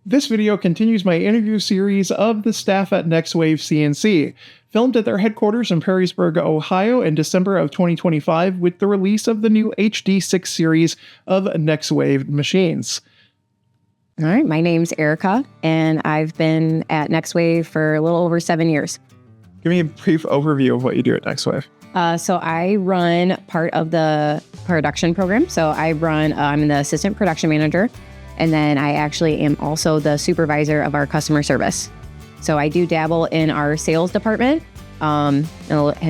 This video continues my interview series of the staff at Next Wave CNC, filmed at their headquarters in Perrysburg, Ohio in December of 2025 with the release of the new HD6 series of Next Wave machines. All right, my name's Erika, and I've been at Next Wave for a little over 7 years. Give me a brief overview of what you do at Next Wave. So I run part of the production program. So I'm the assistant production manager. And then I actually am also the supervisor of our customer service. So I do dabble in our sales department and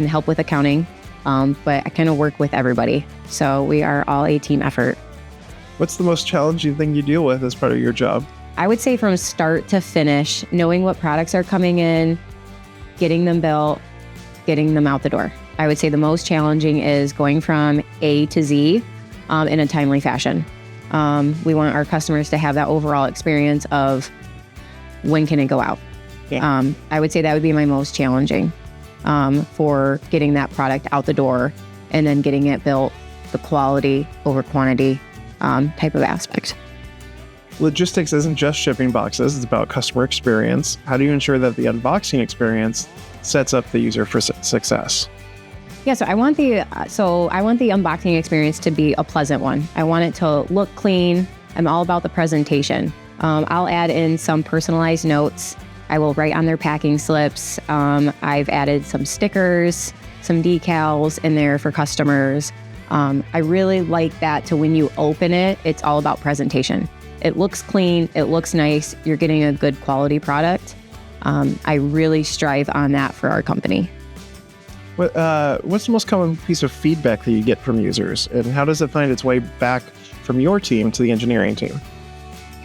help with accounting, but I kind of work with everybody. So we are all a team effort. What's the most challenging thing you deal with as part of your job? I would say from start to finish, knowing what products are coming in, getting them built, getting them out the door. I would say the most challenging is going from A to Z in a timely fashion. We want our customers to have that overall experience of when can it go out. Yeah. I would say that would be my most challenging for getting that product out the door and then getting it built, the quality over quantity type of aspect. Logistics isn't just shipping boxes, it's about customer experience. How do you ensure that the unboxing experience sets up the user for success? Yeah, so I want the unboxing experience to be a pleasant one. I want it to look clean. I'm all about the presentation. I'll add in some personalized notes. I will write on their packing slips. I've added some stickers, some decals in there for customers. I really like that to when you open it, it's all about presentation. It looks clean, it looks nice, you're getting a good quality product. I really strive on that for our company. What's the most common piece of feedback that you get from users, and how does it find its way back from your team to the engineering team?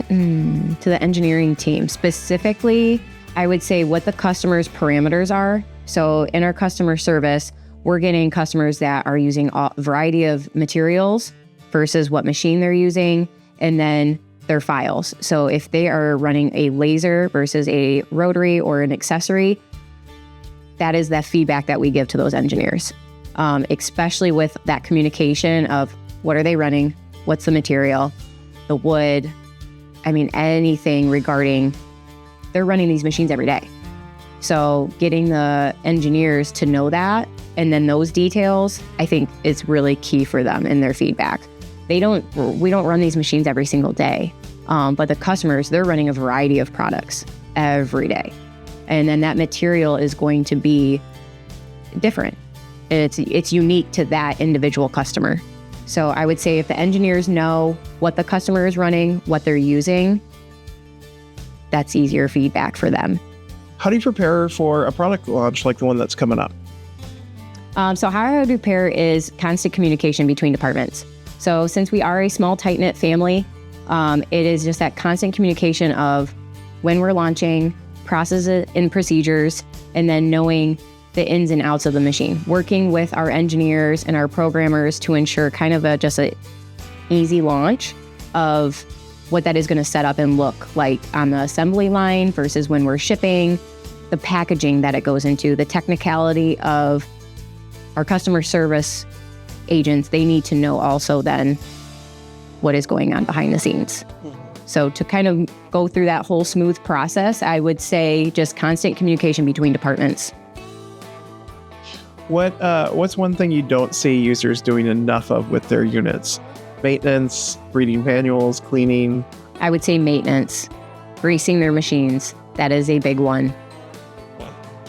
To the engineering team. Specifically, I would say what the customer's parameters are. So in our customer service, we're getting customers that are using a variety of materials versus what machine they're using, and then their files. So if they are running a laser versus a rotary or an accessory, that is that feedback that we give to those engineers, especially with that communication of what are they running, what's the material, the wood, anything regarding, they're running these machines every day. So getting the engineers to know that, and then those details, I think is really key for them in their feedback. We don't run these machines every single day, but the customers, they're running a variety of products every day. And then that material is going to be different. It's unique to that individual customer. So I would say if the engineers know what the customer is running, what they're using, that's easier feedback for them. How do you prepare for a product launch like the one that's coming up? So how I would prepare is constant communication between departments. So since we are a small, tight-knit family, it is just that constant communication of when we're launching, processes and procedures, and then knowing the ins and outs of the machine. Working with our engineers and our programmers to ensure kind of just an easy launch of what that is going to set up and look like on the assembly line versus when we're shipping, the packaging that it goes into, the technicality of our customer service agents. They need to know also then what is going on behind the scenes. So to kind of go through that whole smooth process, I would say just constant communication between departments. What's one thing you don't see users doing enough of with their units? Maintenance, reading manuals, cleaning? I would say maintenance, greasing their machines. That is a big one.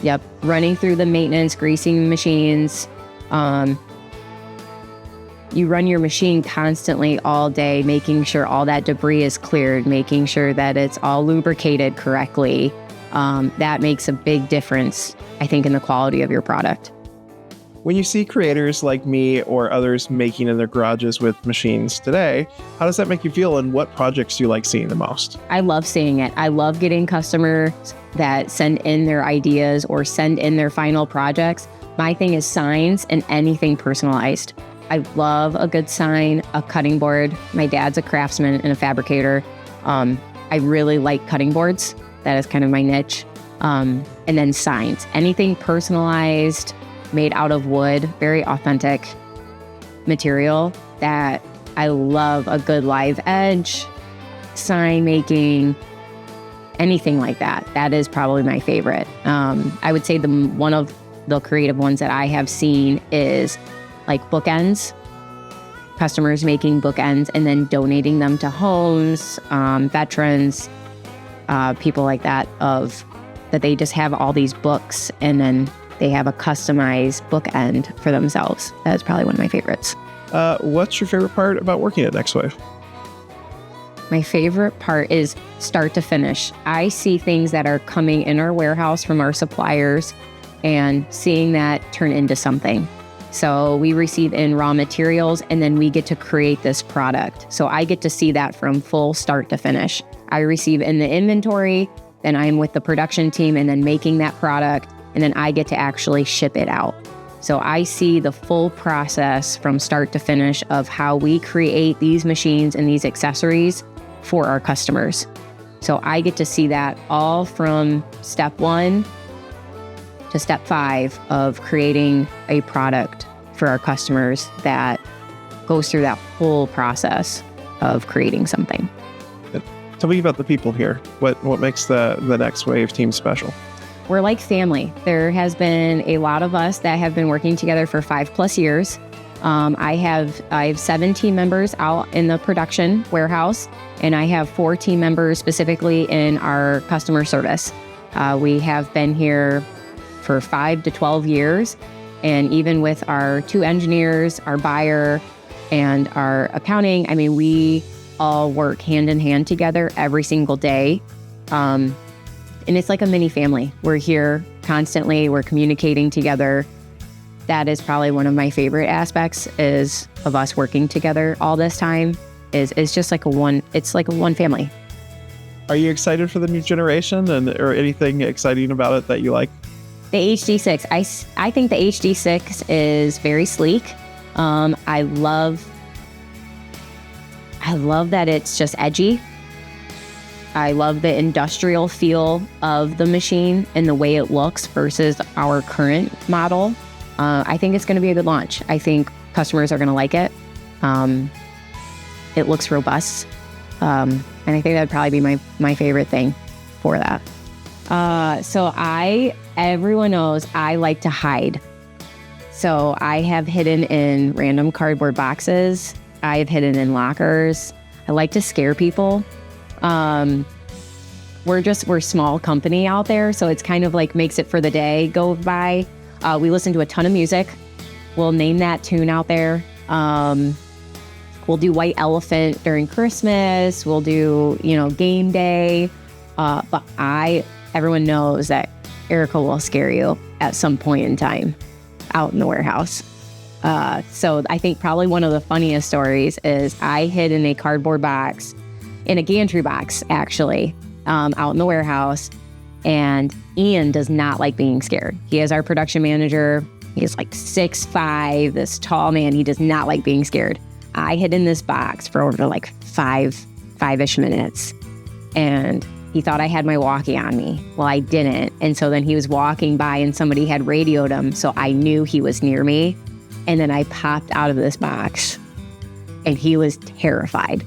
Yep, running through the maintenance, greasing machines. You run your machine constantly all day, making sure all that debris is cleared, making sure that it's all lubricated correctly. That makes a big difference, I think, in the quality of your product. When you see creators like me or others making in their garages with machines today, how does that make you feel, and what projects do you like seeing the most? I love seeing it. I love getting customers that send in their ideas or send in their final projects. My thing is signs and anything personalized. I love a good sign, a cutting board. My dad's a craftsman and a fabricator. I really like cutting boards. That is kind of my niche. And then signs, anything personalized, made out of wood, very authentic material that I love. A good live edge, sign making, anything like that. That is probably my favorite. I would say one of the creative ones that I have seen is like bookends. Customers making bookends and then donating them to homes, veterans, people like that, that they just have all these books and then they have a customized bookend for themselves. That's probably one of my favorites. What's your favorite part about working at Next Wave? My favorite part is start to finish. I see things that are coming in our warehouse from our suppliers and seeing that turn into something. So we receive in raw materials and then we get to create this product. So I get to see that from full start to finish. I receive in the inventory, then I'm with the production team and then making that product, and then I get to actually ship it out. So I see the full process from start to finish of how we create these machines and these accessories for our customers. So I get to see that all from step 1 to step 5 of creating a product for our customers that goes through that whole process of creating something. Tell me about the people here. What makes the Next Wave team special? We're like family. There has been a lot of us that have been working together for 5+ years. I have 7 team members out in the production warehouse, and I have 4 team members specifically in our customer service. We have been here for 5 to 12 years. And even with our 2 engineers, our buyer, and our accounting, I mean, we all work hand in hand together every single day. And it's like a mini family. We're here constantly. We're communicating together. That is probably one of my favorite aspects of us working together all this time is just like it's like a one family. Are you excited for the new generation or anything exciting about it that you like? The HD6, I think the HD6 is very sleek. I love that it's just edgy. I love the industrial feel of the machine and the way it looks versus our current model. I think it's going to be a good launch. I think customers are going to like it. It looks robust. And I think that'd probably be my favorite thing for that. Everyone knows I like to hide. So I have hidden in random cardboard boxes. I have hidden in lockers. I like to scare people. We're a small company out there. So it's kind of like makes it for the day go by. We listen to a ton of music. We'll name that tune out there. We'll do White Elephant during Christmas. We'll do, game day. But everyone knows that Erika will scare you at some point in time out in the warehouse. So I think probably one of the funniest stories is I hid in a cardboard box, in a gantry box, actually, out in the warehouse. And Ian does not like being scared. He is our production manager. He's like 6'5", this tall man. He does not like being scared. I hid in this box for over like five-ish minutes. And he thought I had my walkie on me. Well, I didn't. And so then he was walking by and somebody had radioed him. So I knew he was near me. And then I popped out of this box and he was terrified.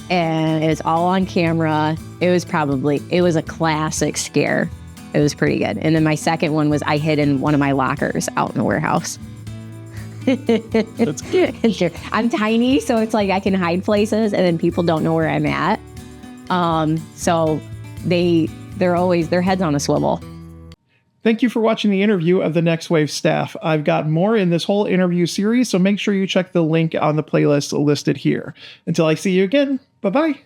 And it was all on camera. It was a classic scare. It was pretty good. And then my second one was I hid in one of my lockers out in the warehouse. That's good. I'm tiny, so it's like I can hide places and then people don't know where I'm at. So their head's on a swivel. Thank you for watching the interview of the Next Wave staff. I've got more in this whole interview series, so make sure you check the link on the playlist listed here. Until I see you again, bye-bye.